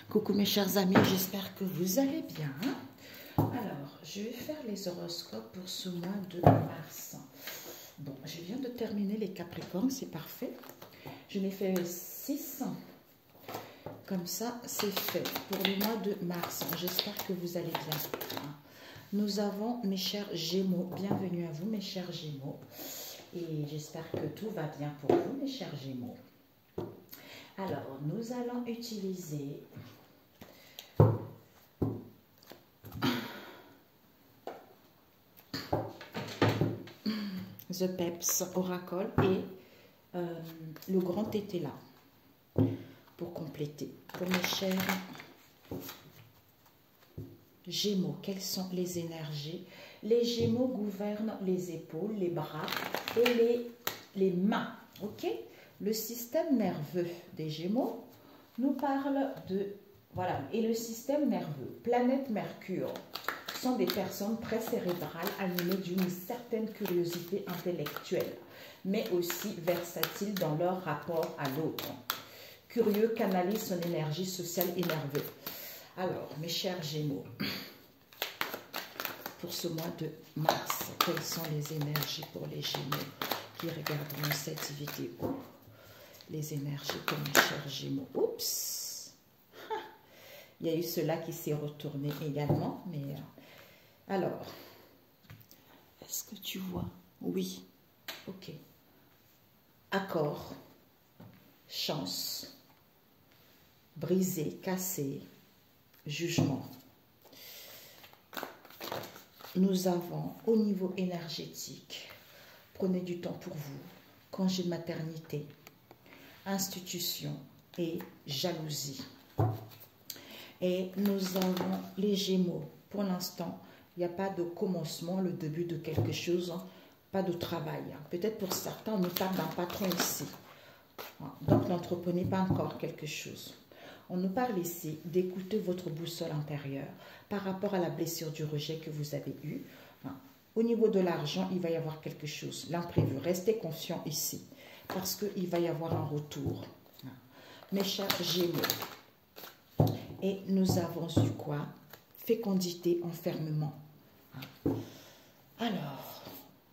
Coucou mes chers amis, j'espère que vous allez bien. Alors, je vais faire les horoscopes pour ce mois de mars. Bon, je viens de terminer les Capricornes, c'est parfait. Je n'ai fait 6. Comme ça, c'est fait pour le mois de mars. J'espère que vous allez bien. Nous avons mes chers Gémeaux. Bienvenue à vous mes chers Gémeaux. Et j'espère que tout va bien pour vous mes chers Gémeaux. Alors, nous allons utiliser The Peps Oracle et le grand tété là pour compléter. Pour mes chers Gémeaux, quelles sont les énergies? Les Gémeaux gouvernent les épaules, les bras et les mains. Ok? Le système nerveux des Gémeaux nous parle de... Voilà, et le système nerveux, planète Mercure, sont des personnes très cérébrales animées d'une certaine curiosité intellectuelle, mais aussi versatiles dans leur rapport à l'autre. Curieux, canalisent son énergie sociale et nerveuse. Alors, mes chers Gémeaux, pour ce mois de mars, quelles sont les énergies pour les Gémeaux qui regarderont cette vidéo? Les énergies pour mes chers Gémeaux. Oups! Il y a eu cela qui s'est retourné également, mais... alors, est-ce que tu vois? Oui. Ok. Accord, chance, brisé, cassé, jugement. Nous avons au niveau énergétique, prenez du temps pour vous, congé de maternité, institution et jalousie. Et nous avons les Gémeaux. Pour l'instant, il n'y a pas de commencement, le début de quelque chose, pas de travail. Peut-être pour certains, on nous parle d'un patron ici. Donc, n'entreprenez pas encore quelque chose. On nous parle ici d'écouter votre boussole intérieure par rapport à la blessure du rejet que vous avez eue. Au niveau de l'argent, il va y avoir quelque chose, l'imprévu. Restez confiants ici parce qu'il va y avoir un retour. Mes chers Gémeaux, et nous avons eu quoi? Fécondité, enfermement. Alors,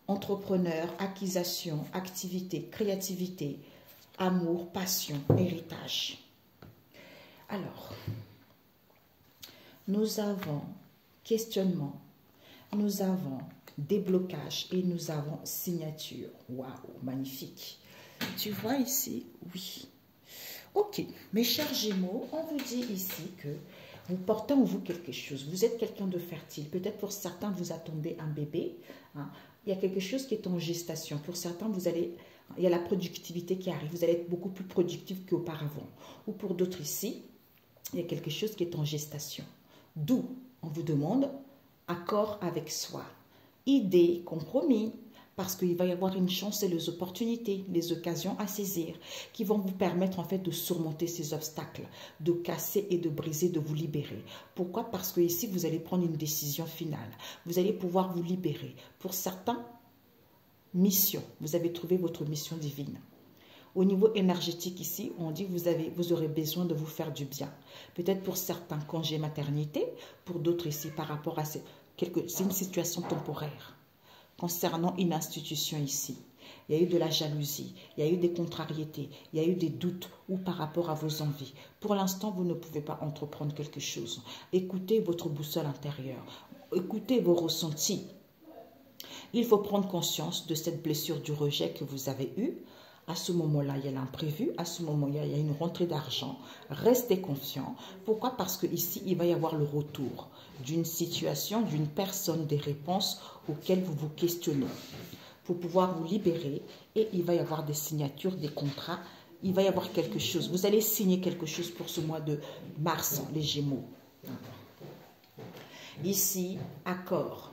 entrepreneur, acquisition, activité, créativité, amour, passion, héritage. Alors, nous avons questionnement, nous avons déblocage et nous avons signature. Waouh, magnifique. Tu vois ici? Oui. Ok, mes chers Gémeaux, on vous dit ici que vous portez en vous quelque chose. Vous êtes quelqu'un de fertile. Peut-être pour certains, vous attendez un bébé. Il y a quelque chose qui est en gestation. Pour certains, il y a la productivité qui arrive. Vous allez être beaucoup plus productif qu'auparavant. Ou pour d'autres ici, il y a quelque chose qui est en gestation. D'où on vous demande accord avec soi. Idée, compromis. Parce qu'il va y avoir une chance et les opportunités, les occasions à saisir qui vont vous permettre en fait de surmonter ces obstacles, de casser et de briser, de vous libérer. Pourquoi? Parce que ici, vous allez prendre une décision finale. Vous allez pouvoir vous libérer. Pour certains, mission. Vous avez trouvé votre mission divine. Au niveau énergétique ici, on dit que vous aurez besoin de vous faire du bien. Peut-être pour certains, congé maternité. Pour d'autres ici, par rapport à c'est une situation temporaire. Concernant une institution ici, il y a eu de la jalousie, il y a eu des contrariétés, il y a eu des doutes ou par rapport à vos envies. Pour l'instant, vous ne pouvez pas entreprendre quelque chose. Écoutez votre boussole intérieure, écoutez vos ressentis. Il faut prendre conscience de cette blessure du rejet que vous avez eue. À ce moment-là, il y a l'imprévu. À ce moment-là, il y a une rentrée d'argent. Restez confiants. Pourquoi? Parce qu'ici, il va y avoir le retour d'une situation, d'une personne, des réponses auxquelles vous vous questionnez pour pouvoir vous libérer. Et il va y avoir des signatures, des contrats. Il va y avoir quelque chose. Vous allez signer quelque chose pour ce mois de mars, les Gémeaux. Ici, accord,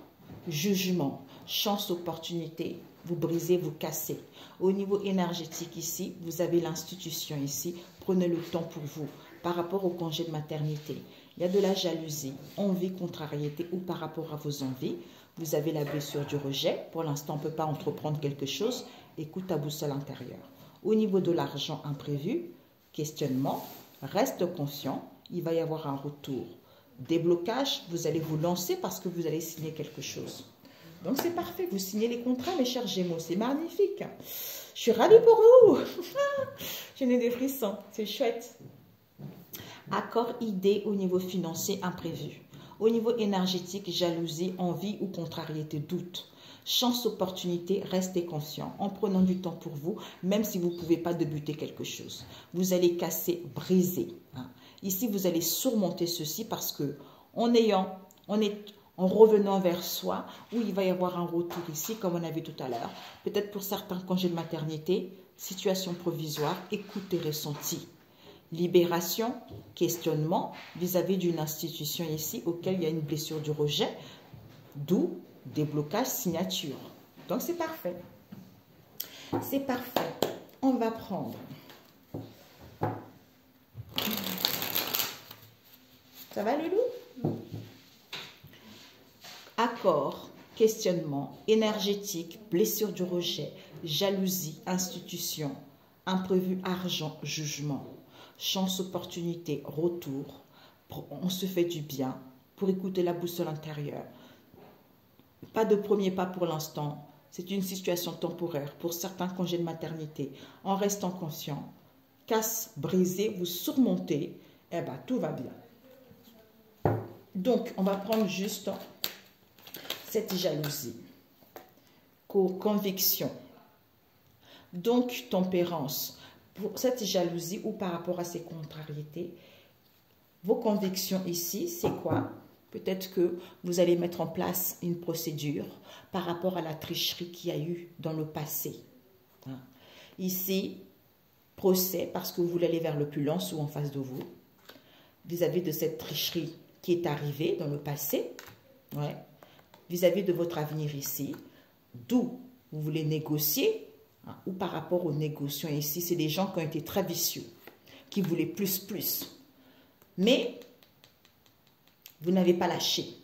jugement, chance, opportunité. Vous brisez, vous cassez. Au niveau énergétique ici, vous avez l'institution ici. Prenez le temps pour vous. Par rapport au congé de maternité, il y a de la jalousie, envie, contrariété ou par rapport à vos envies. Vous avez la blessure du rejet. Pour l'instant, on ne peut pas entreprendre quelque chose. Écoute ta boussole intérieure. Au niveau de l'argent imprévu, questionnement, reste conscient il va y avoir un retour. Déblocage, vous allez vous lancer parce que vous allez signer quelque chose. Donc c'est parfait, vous signez les contrats, mes chers Gémeaux, c'est magnifique. Je suis ravie pour vous. Je n'ai des frissons, c'est chouette. Accord, idée au niveau financier imprévu. Au niveau énergétique, jalousie, envie ou contrariété, doute. Chance, opportunité, restez confiant en prenant du temps pour vous, même si vous ne pouvez pas débuter quelque chose. Vous allez casser, briser. Ici, vous allez surmonter ceci parce que en revenant vers soi, où il va y avoir un retour ici, comme on a vu tout à l'heure, peut-être pour certains congés de maternité, situation provisoire, écoute et ressenti. Libération, questionnement vis-à-vis d'une institution ici auquel il y a une blessure du rejet, d'où déblocage, signature. Donc c'est parfait. C'est parfait. On va prendre. Ça va, Loulou? Accord, questionnement, énergétique, blessure du rejet, jalousie, institution, imprévu, argent, jugement, chance, opportunité, retour, on se fait du bien pour écouter la boussole intérieure. Pas de premier pas pour l'instant, c'est une situation temporaire pour certains congés de maternité. En restant conscient, casse, brisé, vous surmontez, eh bien tout va bien. Donc, on va prendre juste cette jalousie, conviction, donc tempérance. Pour cette jalousie ou par rapport à ces contrariétés, vos convictions ici, c'est quoi? Peut-être que vous allez mettre en place une procédure par rapport à la tricherie qu'il y a eu dans le passé. Ici, procès parce que vous voulez aller vers l'opulence ou en face de vous, vis-à-vis de cette tricherie qui est arrivée dans le passé, vis-à-vis de votre avenir ici, d'où vous voulez négocier, ou par rapport aux négociants ici, c'est des gens qui ont été très vicieux, qui voulaient plus. Mais vous n'avez pas lâché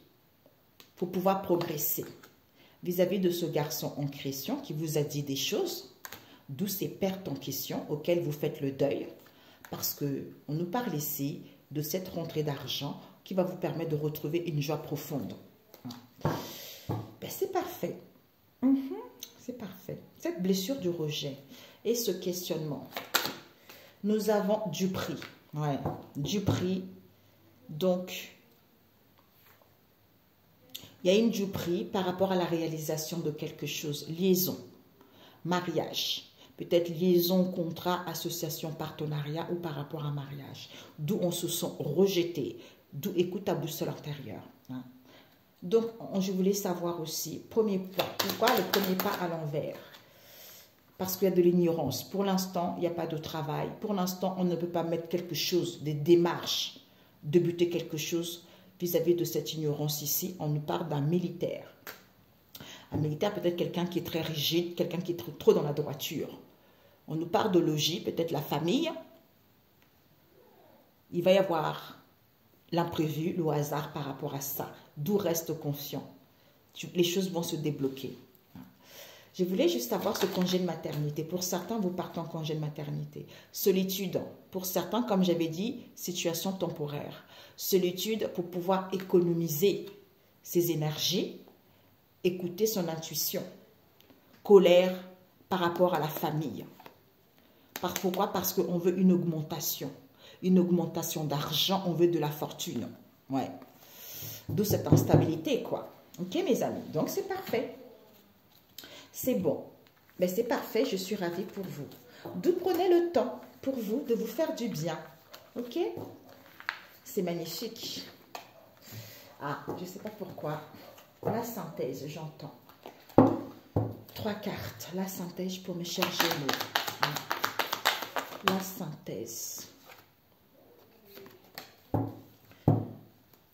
pour pouvoir progresser vis-à-vis de ce garçon en question qui vous a dit des choses, d'où ces pertes en question auxquelles vous faites le deuil, parce qu'on nous parle ici de cette rentrée d'argent qui va vous permettre de retrouver une joie profonde. Ben, c'est parfait. C'est parfait. Cette blessure du rejet et ce questionnement. Nous avons du prix. Du prix. Donc, il y a une du prix par rapport à la réalisation de quelque chose. Liaison, mariage. Peut-être liaison, contrat, association, partenariat ou par rapport à un mariage. D'où on se sent rejeté. D'où écoute ta boussole intérieure. Donc, je voulais savoir aussi, premier pas, pourquoi le premier pas à l'envers? Parce qu'il y a de l'ignorance. Pour l'instant, il n'y a pas de travail. Pour l'instant, on ne peut pas mettre quelque chose, des démarches, débuter quelque chose vis-à-vis de cette ignorance ici. On nous parle d'un militaire. Un militaire, peut-être quelqu'un qui est très rigide, quelqu'un qui est trop dans la droiture. On nous parle de logis, peut-être la famille. Il va y avoir l'imprévu, le hasard par rapport à ça. D'où reste confiant. Les choses vont se débloquer. Je voulais juste avoir ce congé de maternité. Pour certains, vous partez en congé de maternité. Solitude. Pour certains, comme j'avais dit, situation temporaire. Solitude pour pouvoir économiser ses énergies, écouter son intuition. Colère par rapport à la famille. Pourquoi? Parce qu'on veut une augmentation. Une augmentation d'argent, on veut de la fortune. D'où cette instabilité, quoi. Ok, mes amis? Donc, c'est parfait. C'est bon. Mais c'est parfait, je suis ravie pour vous. D'où prenez le temps pour vous de vous faire du bien. Ok? C'est magnifique. Ah, je ne sais pas pourquoi. La synthèse, j'entends. 3 cartes. La synthèse pour mes chers Gémeaux. La synthèse.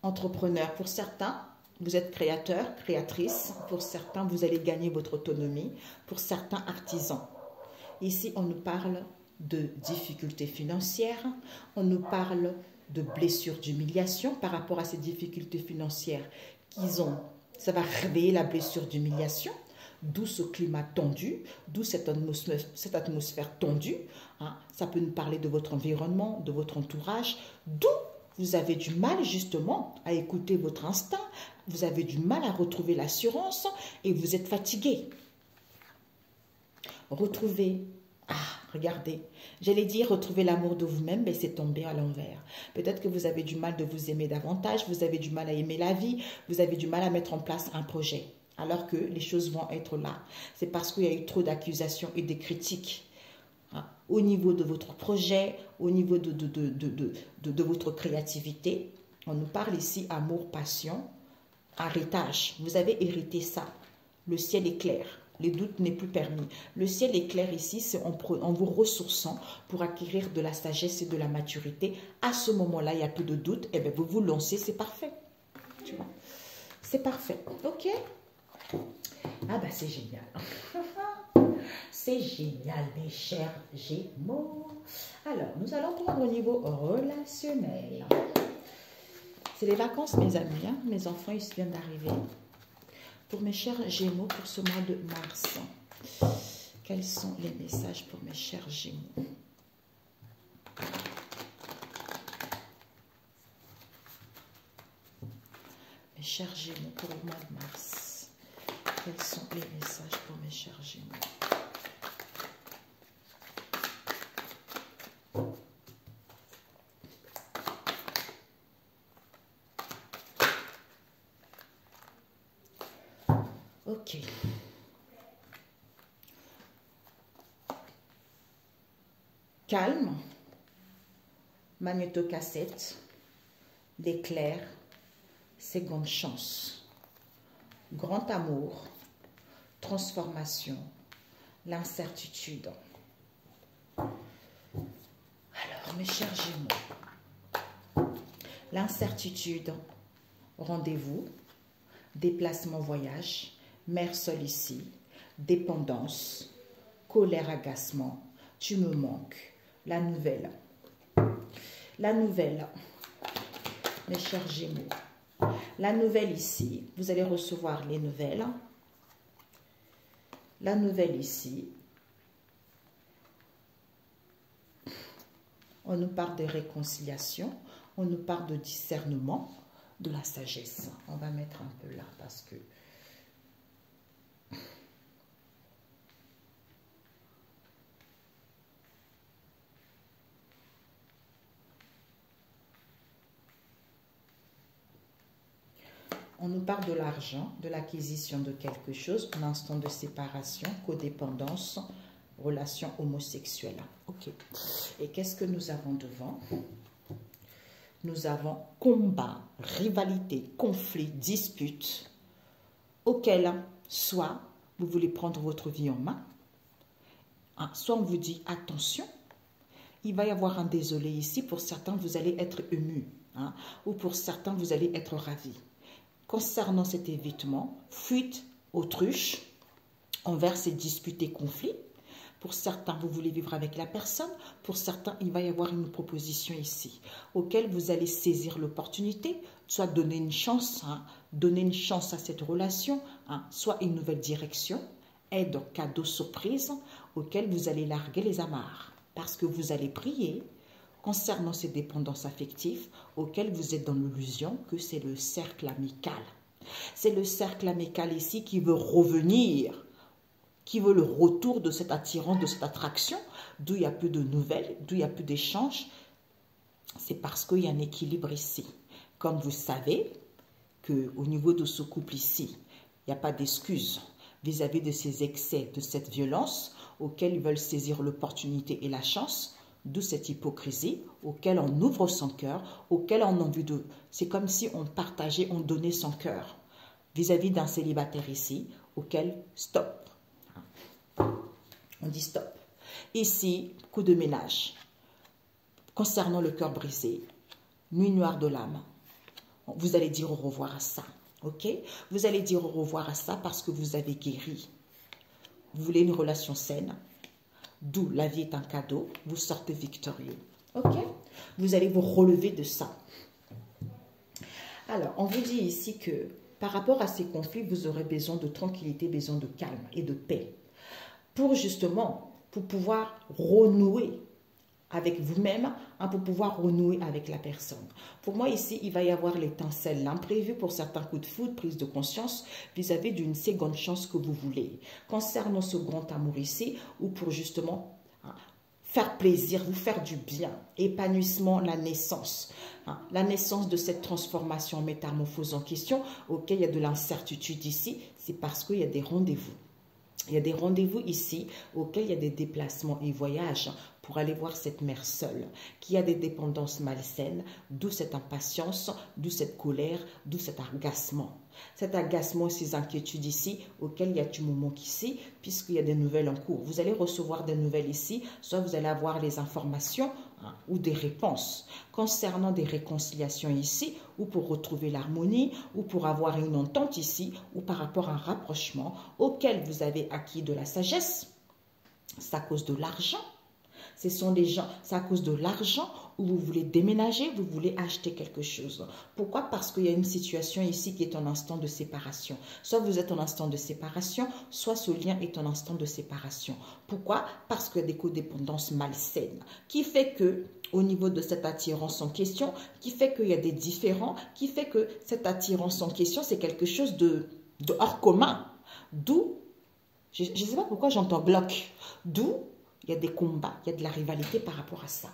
Entrepreneur, pour certains, vous êtes créateur, créatrice. Pour certains, vous allez gagner votre autonomie. Pour certains, artisans. Ici, on nous parle de difficultés financières. On nous parle de blessures d'humiliation par rapport à ces difficultés financières qu'ils ont. Ça va réveiller la blessure d'humiliation. D'où ce climat tendu, d'où cette atmosphère tendue. Ça peut nous parler de votre environnement, de votre entourage. D'où Vous avez du mal justement à écouter votre instinct. Vous avez du mal à retrouver l'assurance et vous êtes fatigué. Retrouvez, regardez, j'allais dire retrouver l'amour de vous-même, mais c'est tombé à l'envers. Peut-être que vous avez du mal de vous aimer davantage, vous avez du mal à aimer la vie, vous avez du mal à mettre en place un projet, alors que les choses vont être là. C'est parce qu'il y a eu trop d'accusations et de critiques au niveau de votre projet, au niveau de votre créativité. On nous parle ici amour, passion, héritage. Vous avez hérité ça. Le ciel est clair. Les doutes n'est plus permis. Le ciel est clair ici, c'est en vous ressourçant pour acquérir de la sagesse et de la maturité. À ce moment-là, il n'y a plus de doute. Et bien, vous vous lancez, c'est parfait. Tu vois, c'est parfait. OK? Ah ben, c'est génial. C'est génial, mes chers Gémeaux. Alors, nous allons prendre au niveau relationnel. C'est les vacances, mes amis. Hein? Mes enfants, ils viennent d'arriver. Pour mes chers Gémeaux, pour ce mois de mars, quels sont les messages pour mes chers Gémeaux? Mes chers Gémeaux, pour le mois de mars, quels sont les messages pour mes chers Gémeaux? Ok. Calme, magnétocassette, d'éclair, seconde chance, grand amour, transformation, l'incertitude. Alors, mes chers Gémeaux, l'incertitude, rendez-vous, déplacement voyage, mère seule ici, dépendance, colère, agacement, tu me manques, la nouvelle. La nouvelle, mes chers Gémeaux, la nouvelle ici, vous allez recevoir les nouvelles. La nouvelle ici, on nous parle de réconciliation, on nous parle de discernement, de la sagesse. On va mettre un peu là parce que on nous parle de l'argent, de l'acquisition de quelque chose, un instant de séparation, codépendance, relation homosexuelle. Ok. Et qu'est-ce que nous avons devant? Nous avons combat, rivalité, conflit, dispute, auquel soit vous voulez prendre votre vie en main, soit on vous dit attention, il va y avoir un désolé ici. Pour certains, vous allez être ému, ou pour certains, vous allez être ravis. Concernant cet évitement, fuite, autruche, envers ces disputes et conflits. Pour certains, vous voulez vivre avec la personne. Pour certains, il va y avoir une proposition ici, auquel vous allez saisir l'opportunité, soit donner une chance à cette relation, soit une nouvelle direction, aide, cadeau, surprise, auquel vous allez larguer les amarres. Parce que vous allez prier concernant ces dépendances affectives, auxquelles vous êtes dans l'illusion que c'est le cercle amical. C'est le cercle amical ici qui veut revenir, qui veut le retour de cette attirance, de cette attraction, d'où il y a plus de nouvelles, d'où il y a plus d'échanges. C'est parce qu'il y a un équilibre ici. Comme vous savez qu'au niveau de ce couple ici, il n'y a pas d'excuse vis-à-vis de ces excès, de cette violence, auxquels ils veulent saisir l'opportunité et la chance, d'où cette hypocrisie, auquel on ouvre son cœur, auquel on a envie de... C'est comme si on partageait, on donnait son cœur vis-à-vis d'un célibataire ici, auquel stop. On dit stop. Ici, coup de ménage. Concernant le cœur brisé, nuit noire de l'âme, vous allez dire au revoir à ça. Ok? Vous allez dire au revoir à ça parce que vous avez guéri. Vous voulez une relation saine, d'où la vie est un cadeau, vous sortez victorieux. Ok? Vous allez vous relever de ça. Alors, on vous dit ici que par rapport à ces conflits, vous aurez besoin de tranquillité, besoin de calme et de paix. Pour justement, pour pouvoir renouer avec vous-même pour pouvoir renouer avec la personne. Pour moi, ici, il va y avoir l'étincelle, l'imprévu pour certains coups de foudre, prise de conscience vis-à-vis d'une seconde chance que vous voulez. Concernant ce grand amour ici, ou pour justement faire plaisir, vous faire du bien, épanouissement, la naissance de cette transformation métamorphose en question, auquel il y a de l'incertitude ici, c'est parce qu'il y a des rendez-vous. Il y a des rendez-vous ici auxquels il y a des déplacements et voyages pour aller voir cette mère seule, qui a des dépendances malsaines, d'où cette impatience, d'où cette colère, d'où cet agacement. Cet agacement et ces inquiétudes ici, auxquelles il y a du moment ici, puisqu'il y a des nouvelles en cours. Vous allez recevoir des nouvelles ici, soit vous allez avoir les informations ou des réponses concernant des réconciliations ici, ou pour retrouver l'harmonie, ou pour avoir une entente ici, ou par rapport à un rapprochement auquel vous avez acquis de la sagesse. C'est à cause de l'argent. Ce sont des gens, c'est à cause de l'argent où vous voulez déménager, vous voulez acheter quelque chose. Pourquoi? Parce qu'il y a une situation ici qui est un instant de séparation. Soit vous êtes en instant de séparation, soit ce lien est un instant de séparation. Pourquoi? Parce qu'il y a des codépendances malsaines qui fait que, au niveau de cette attirance en question, qui fait qu'il y a des différends, qui fait que cette attirance en question, c'est quelque chose de hors commun. D'où, je ne sais pas pourquoi j'entends bloc, d'où il y a des combats, il y a de la rivalité par rapport à ça.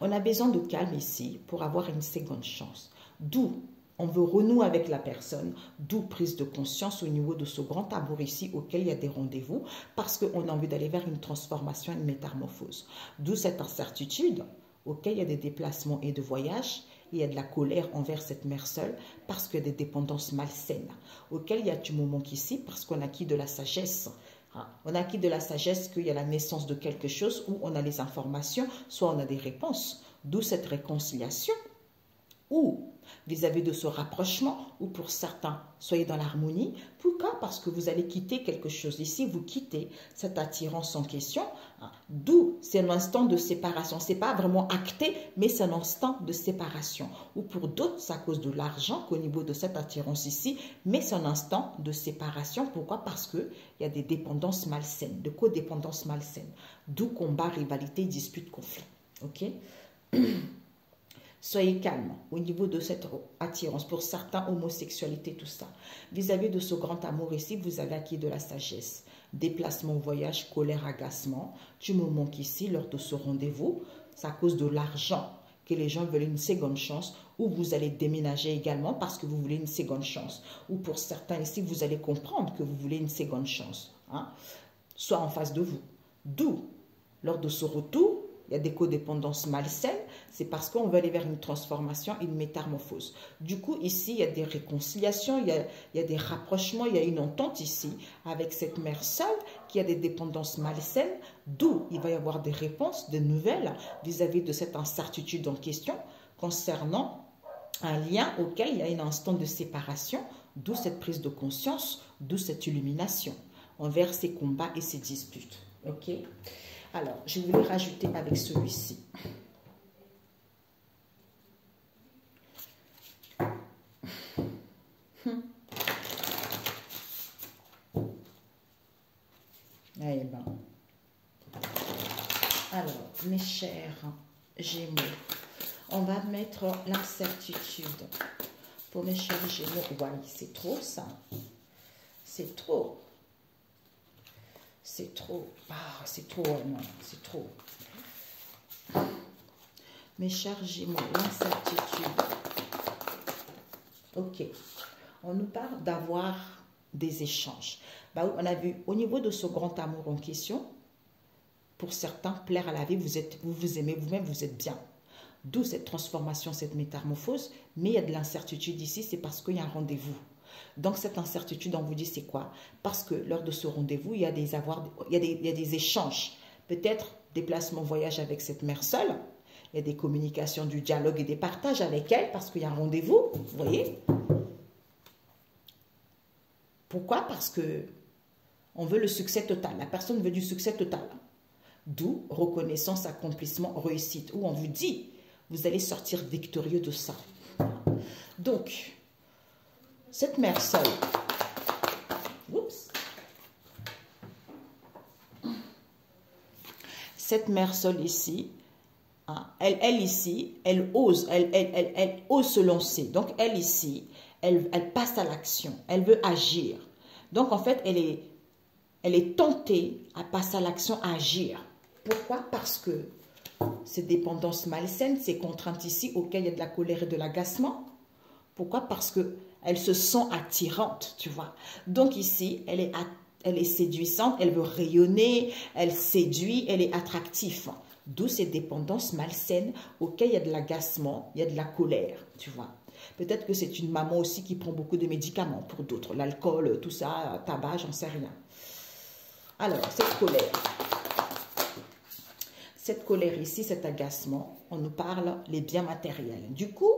On a besoin de calme ici pour avoir une seconde chance. D'où on veut renouer avec la personne, d'où prise de conscience au niveau de ce grand amour ici auquel il y a des rendez-vous parce qu'on a envie d'aller vers une transformation, une métamorphose. D'où cette incertitude auquel il y a des déplacements et de voyages. Il y a de la colère envers cette mère seule parce qu'il y a des dépendances malsaines auxquelles il y a du moment ici parce qu'on a acquis de la sagesse. On a acquis de la sagesse qu'il y a la naissance de quelque chose où on a les informations, soit on a des réponses. D'où cette réconciliation. Ou vis-à-vis de ce rapprochement, ou pour certains, soyez dans l'harmonie. Pourquoi? Parce que vous allez quitter quelque chose ici, vous quittez cette attirance en question. D'où c'est un instant de séparation. Ce n'est pas vraiment acté, mais c'est un instant de séparation. Ou pour d'autres, c'est à cause de l'argent qu'au niveau de cette attirance ici, mais c'est un instant de séparation. Pourquoi? Parce qu'il y a des dépendances malsaines, de codépendances malsaines. D'où combat, rivalité, dispute, conflit. Ok? Soyez calme au niveau de cette attirance. Pour certains, homosexualité, tout ça. Vis-à-vis de ce grand amour ici, vous avez acquis de la sagesse. Déplacement, voyage, colère, agacement. Tu me manques ici lors de ce rendez-vous. C'est à cause de l'argent que les gens veulent une seconde chance. Ou vous allez déménager également parce que vous voulez une seconde chance. Ou pour certains ici, vous allez comprendre que vous voulez une seconde chance. Soit en face de vous. D'où, lors de ce retour, il y a des codépendances malsaines, c'est parce qu'on veut aller vers une transformation, une métamorphose. Du coup, ici, il y a des réconciliations, il y a des rapprochements, il y a une entente ici avec cette mère seule qui a des dépendances malsaines, d'où il va y avoir des réponses, des nouvelles vis-à-vis de cette incertitude en question concernant un lien auquel il y a un instant de séparation, d'où cette prise de conscience, d'où cette illumination envers ces combats et ces disputes. Ok? Alors, je voulais rajouter avec celui-ci. Eh ben. Alors, mes chers Gémeaux, on va mettre l'incertitude. Pour mes chers Gémeaux, oui, c'est trop ça. C'est trop. C'est trop. Ah, c'est trop, non, c'est trop. Mes chers Gémeaux, l'incertitude. Ok. On nous parle d'avoir des échanges. Bah, on a vu, au niveau de ce grand amour en question, pour certains, plaire à la vie, vous vous aimez vous-même, vous êtes bien. D'où cette transformation, cette métamorphose. Mais il y a de l'incertitude ici, c'est parce qu'il y a un rendez-vous. Donc, cette incertitude, on vous dit, c'est quoi? Parce que lors de ce rendez-vous, il y a des échanges. Peut-être déplacement, voyage avec cette mère seule. Il y a des communications, du dialogue et des partages avec elle parce qu'il y a un rendez-vous. Vous voyez? Pourquoi? Parce que on veut le succès total. La personne veut du succès total. D'où reconnaissance, accomplissement, réussite. Où on vous dit, vous allez sortir victorieux de ça. Donc, cette mère seule, cette mère seule ici, hein, elle ici, elle ose se lancer. Donc, elle ici, elle passe à l'action. Elle veut agir. Donc, en fait, elle est tentée à passer à l'action, à agir. Pourquoi? Parce que ces dépendances malsaines, ces contraintes ici, auxquelles il y a de la colère et de l'agacement. Pourquoi? Parce qu'elle se sent attirante, tu vois. Donc ici, elle est séduisante, elle veut rayonner, elle séduit, elle est attractive. D'où ces dépendances malsaines auxquelles il y a de l'agacement, il y a de la colère, tu vois. Peut-être que c'est une maman aussi qui prend beaucoup de médicaments pour d'autres. L'alcool, tout ça, tabac, j'en sais rien. Alors, cette colère ici, cet agacement, on nous parle les biens matériels. Du coup,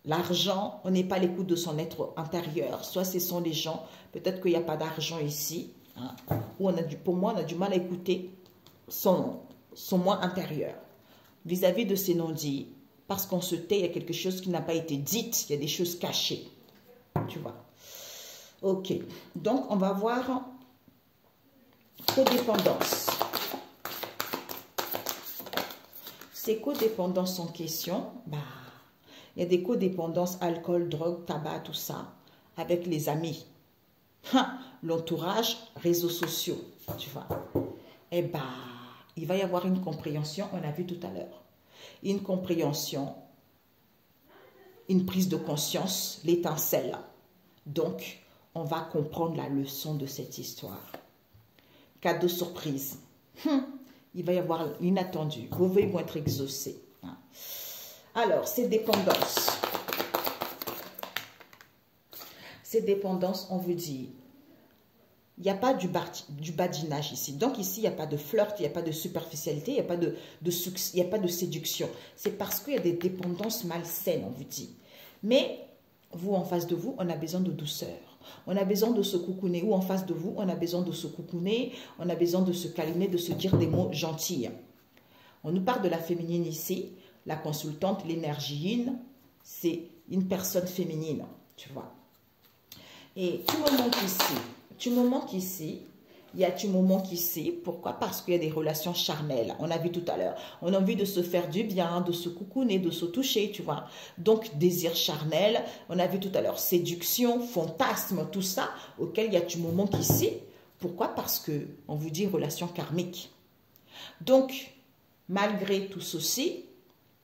l'argent, on n'est pas à l'écoute de son être intérieur. Soit ce sont les gens, peut-être qu'il n'y a pas d'argent ici, hein, ou pour moi, on a du mal à écouter son moi intérieur. Vis-à-vis de ces non-dits, parce qu'on se tait, il y a quelque chose qui n'a pas été dit, il y a des choses cachées. Tu vois. Ok. Donc, on va voir codépendance. Ces codépendances en question, il y a des codépendances, alcool, drogue, tabac, tout ça, avec les amis, l'entourage, réseaux sociaux, tu vois. Eh il va y avoir une compréhension, on a vu tout à l'heure. Une compréhension, une prise de conscience, l'étincelle. Donc, on va comprendre la leçon de cette histoire. Cadeau surprise. Il va y avoir l'inattendu. Vos vœux vont être exaucés. Alors, ces dépendances. Ces dépendances, on vous dit, il n'y a pas du badinage ici. Donc ici, il n'y a pas de flirt, il n'y a pas de superficialité, il n'y a pas il n'y a pas de séduction. C'est parce qu'il y a des dépendances malsaines, on vous dit. Mais vous, en face de vous, on a besoin de douceur. On a besoin de se coucouner. Ou en face de vous, on a besoin de se coucouner. On a besoin de se câliner, de se dire des mots gentils. On nous parle de la féminine ici. La consultante, l'énergie yin, c'est une personne féminine, tu vois. Et tu me manques ici. Tu me manques ici. Tu me manques ici. Pourquoi? Parce qu'il y a des relations charnelles. On a vu tout à l'heure. On a envie de se faire du bien, de se coucouner, de se toucher, tu vois. Donc, désir charnel. On a vu tout à l'heure séduction, fantasme, tout ça, auquel tu me manques ici. Pourquoi? Parce que on vous dit relation karmique. Donc, malgré tout ceci,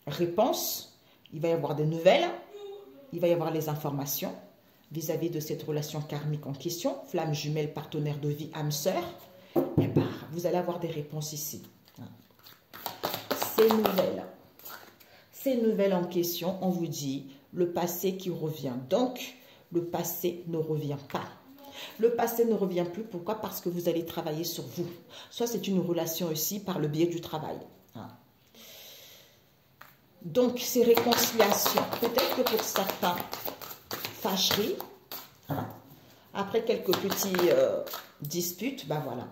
réponse, il va y avoir des nouvelles, il va y avoir les informations vis-à-vis de cette relation karmique en question, flamme jumelle, partenaire de vie, âme sœur, vous allez avoir des réponses ici. Ces nouvelles en question, on vous dit le passé qui revient. Donc, le passé ne revient pas. Le passé ne revient plus. Pourquoi? Parce que vous allez travailler sur vous. Soit c'est une relation aussi par le biais du travail. Donc, ces réconciliations, peut-être que pour certains, fâcherie, après quelques petits disputes, voilà.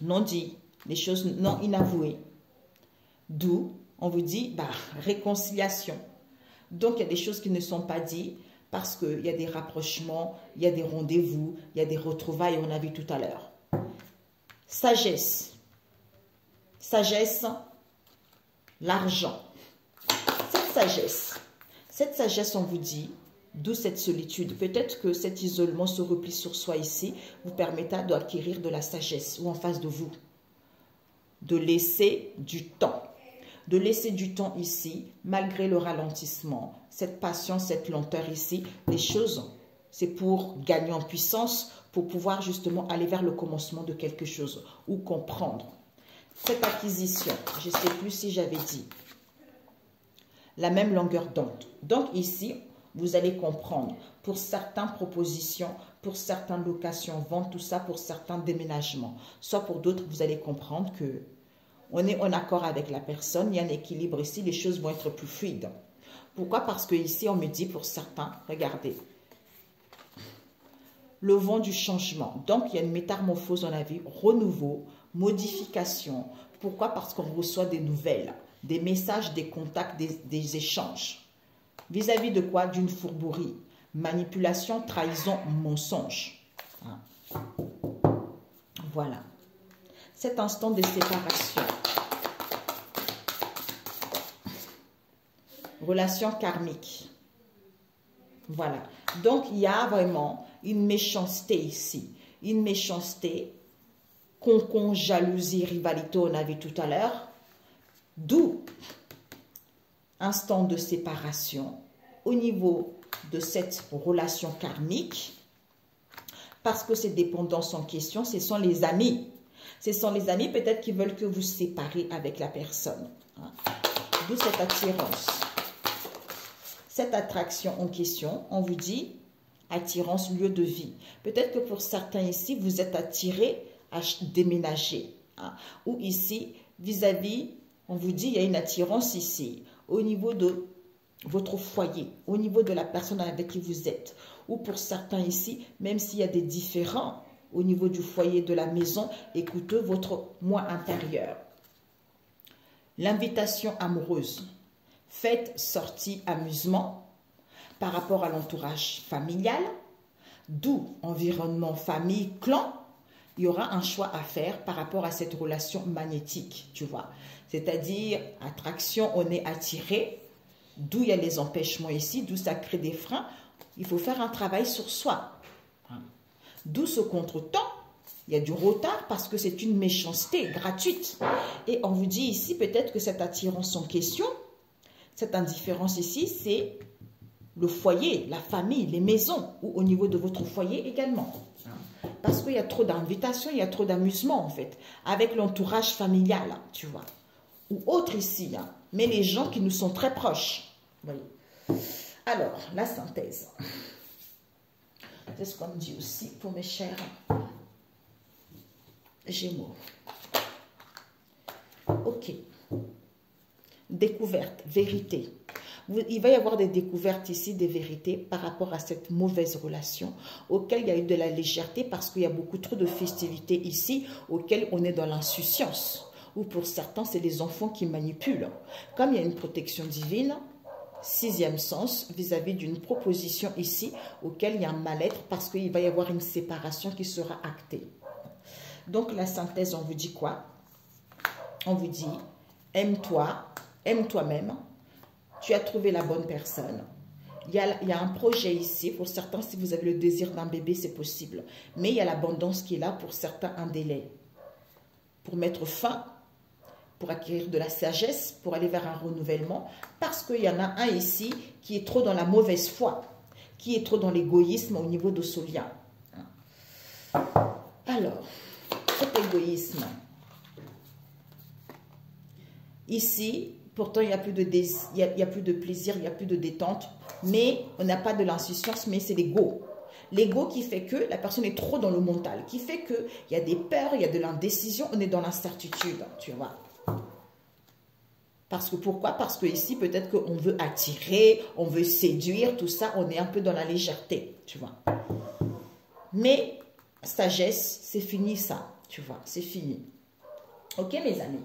Non dit, les choses non inavouées. D'où, on vous dit, réconciliation. Donc, il y a des choses qui ne sont pas dites parce qu'il y a des rapprochements, il y a des rendez-vous, il y a des retrouvailles, on a vu tout à l'heure. Sagesse. Sagesse, l'argent. Cette sagesse, on vous dit, d'où cette solitude. Peut-être que cet isolement, ce repli sur soi ici, vous permettra d'acquérir de la sagesse ou en face de vous. De laisser du temps. De laisser du temps ici, malgré le ralentissement. Cette patience, cette lenteur ici, les choses, c'est pour gagner en puissance, pour pouvoir justement aller vers le commencement de quelque chose ou comprendre. Cette acquisition, je ne sais plus si j'avais dit, la même longueur d'onde. Donc ici, vous allez comprendre pour certaines propositions, pour certaines locations, ventes, tout ça, pour certains déménagements. Soit pour d'autres, vous allez comprendre que on est en accord avec la personne, il y a un équilibre ici, les choses vont être plus fluides. Pourquoi? Parce que ici, on me dit pour certains, regardez, le vent du changement. Donc, il y a une métamorphose, on a vu, renouveau, modification. Pourquoi? Parce qu'on reçoit des nouvelles, des messages, des contacts, des échanges. Vis-à-vis de quoi? D'une fourberie. Manipulation, trahison, mensonge. Voilà. cet instant de séparation. Relation karmique. Voilà. Donc, il y a vraiment une méchanceté ici. Une méchanceté, concon, jalousie, rivalité, on a vu tout à l'heure. D'où instant de séparation au niveau de cette relation karmique. Parce que ces dépendances en question, ce sont les amis. Ce sont les amis peut-être qui veulent que vous séparez avec la personne. Hein. D'où cette attirance. Cette attraction en question, on vous dit attirance, lieu de vie. Peut-être que pour certains ici, vous êtes attirés à déménager. Hein. Ou ici, vis-à-vis, on vous dit il y a une attirance ici, au niveau de votre foyer, au niveau de la personne avec qui vous êtes. Ou pour certains ici, même s'il y a des différends au niveau du foyer, de la maison, écoutez votre moi intérieur. L'invitation amoureuse. Fête, sortie, amusement par rapport à l'entourage familial, d'où environnement, famille, clan, il y aura un choix à faire par rapport à cette relation magnétique, tu vois. C'est-à-dire, attraction, on est attiré, d'où il y a les empêchements ici, d'où ça crée des freins. Il faut faire un travail sur soi. D'où ce contretemps. Il y a du retard parce que c'est une méchanceté gratuite. Et on vous dit ici peut-être que cette attirance en question, cette indifférence ici, c'est le foyer, la famille, les maisons, ou au niveau de votre foyer également. Parce qu'il y a trop d'invitations, il y a trop d'amusement en fait, avec l'entourage familial, tu vois. Ou autre ici, hein, mais les gens qui nous sont très proches. Voyez. Alors, la synthèse. C'est ce qu'on me dit aussi pour mes chers Gémeaux. Ok. Découverte, vérité. Il va y avoir des découvertes ici, des vérités par rapport à cette mauvaise relation auquel il y a eu de la légèreté parce qu'il y a beaucoup trop de festivités ici auxquelles on est dans l'insouciance. Ou pour certains, c'est les enfants qui manipulent. Comme il y a une protection divine, sixième sens, vis-à-vis d'une proposition ici auquel il y a un mal-être parce qu'il va y avoir une séparation qui sera actée. Donc la synthèse, on vous dit quoi? On vous dit, aime-toi, aime toi-même. Tu as trouvé la bonne personne. Il y a un projet ici. Pour certains, si vous avez le désir d'un bébé, c'est possible. Mais il y a l'abondance qui est là. Pour certains, un délai. Pour mettre fin, pour acquérir de la sagesse, pour aller vers un renouvellement. Parce qu'il y en a un ici qui est trop dans la mauvaise foi. Qui est trop dans l'égoïsme au niveau de ce lien. Alors, cet égoïsme. Ici, pourtant, il n'y a plus de plaisir, il n'y a plus de détente, mais on n'a pas de l'insouciance, mais c'est l'ego. L'ego qui fait que la personne est trop dans le mental, qui fait qu'il y a des peurs, il y a de l'indécision, on est dans l'incertitude, tu vois. Parce que pourquoi? Parce que ici, peut-être qu'on veut attirer, on veut séduire, tout ça, on est un peu dans la légèreté, tu vois. Mais, sagesse, c'est fini ça, tu vois, c'est fini. Ok mes amis,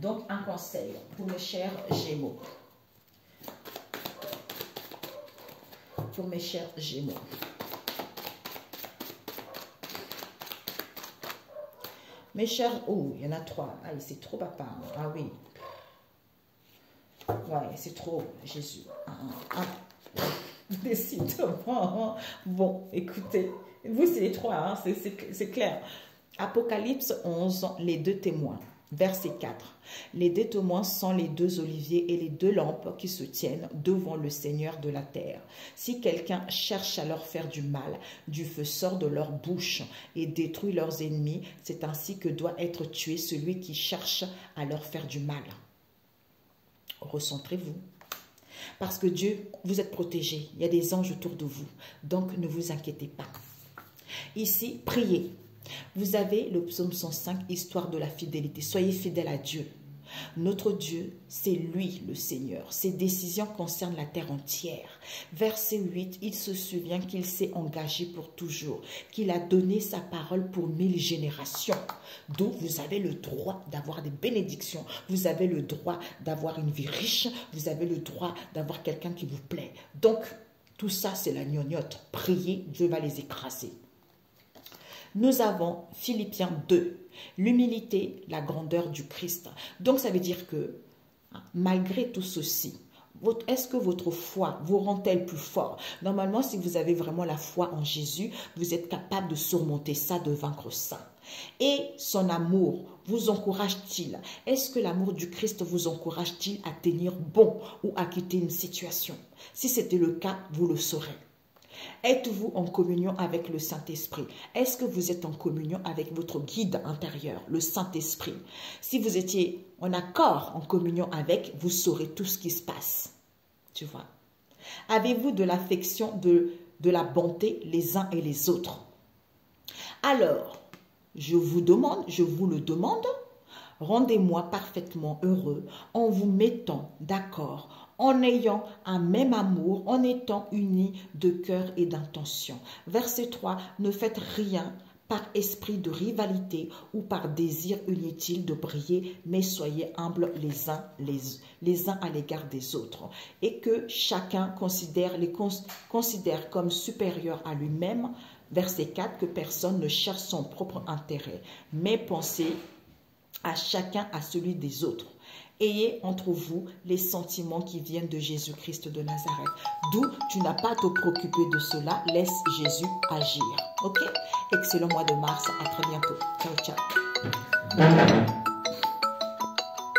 donc un conseil pour mes chers Gémeaux. Pour mes chers Gémeaux. Mes chers, oh il y en a 3, ah c'est trop papa, ah oui. Ouais c'est trop Jésus. Décidément. Bon écoutez, vous c'est les 3, hein, c'est clair. Apocalypse 11, les 2 témoins. Verset 4. Les 2 témoins sont les 2 oliviers et les 2 lampes qui se tiennent devant le Seigneur de la terre. Si quelqu'un cherche à leur faire du mal, du feu sort de leur bouche et détruit leurs ennemis. C'est ainsi que doit être tué celui qui cherche à leur faire du mal. Recentrez-vous. Parce que Dieu, vous êtes protégés. Il y a des anges autour de vous. Donc, ne vous inquiétez pas. Ici, priez. Vous avez le psaume 105, histoire de la fidélité. Soyez fidèles à Dieu. Notre Dieu, c'est lui le Seigneur. Ses décisions concernent la terre entière. Verset 8, il se souvient qu'il s'est engagé pour toujours, qu'il a donné sa parole pour 1000 générations. Donc vous avez le droit d'avoir des bénédictions. Vous avez le droit d'avoir une vie riche. Vous avez le droit d'avoir quelqu'un qui vous plaît. Donc tout ça, c'est la gnognotte. Priez, Dieu va les écraser. Nous avons Philippiens 2, l'humilité, la grandeur du Christ. Donc ça veut dire que malgré tout ceci, est-ce que votre foi vous rend-elle plus fort? Normalement, si vous avez vraiment la foi en Jésus, vous êtes capable de surmonter ça, de vaincre ça. Et son amour vous encourage-t-il? Est-ce que l'amour du Christ vous encourage-t-il à tenir bon ou à quitter une situation? Si c'était le cas, vous le saurez. Êtes-vous en communion avec le Saint-Esprit? Est-ce que vous êtes en communion avec votre guide intérieur, le Saint-Esprit? Si vous étiez en accord, en communion avec, vous saurez tout ce qui se passe. Tu vois? Avez-vous de l'affection, de la bonté les uns et les autres? Alors, je vous le demande, rendez-moi parfaitement heureux en vous mettant d'accord, en ayant un même amour, en étant unis de cœur et d'intention. Verset 3, ne faites rien par esprit de rivalité ou par désir inutile de briller, mais soyez humbles les uns à l'égard des autres. Et que chacun considère comme supérieur à lui-même. Verset 4, que personne ne cherche son propre intérêt, mais pensez à chacun à celui des autres. Ayez entre vous les sentiments qui viennent de Jésus-Christ de Nazareth. D'où tu n'as pas à te préoccuper de cela, laisse Jésus agir. Ok? Excellent mois de mars, à très bientôt. Ciao, ciao.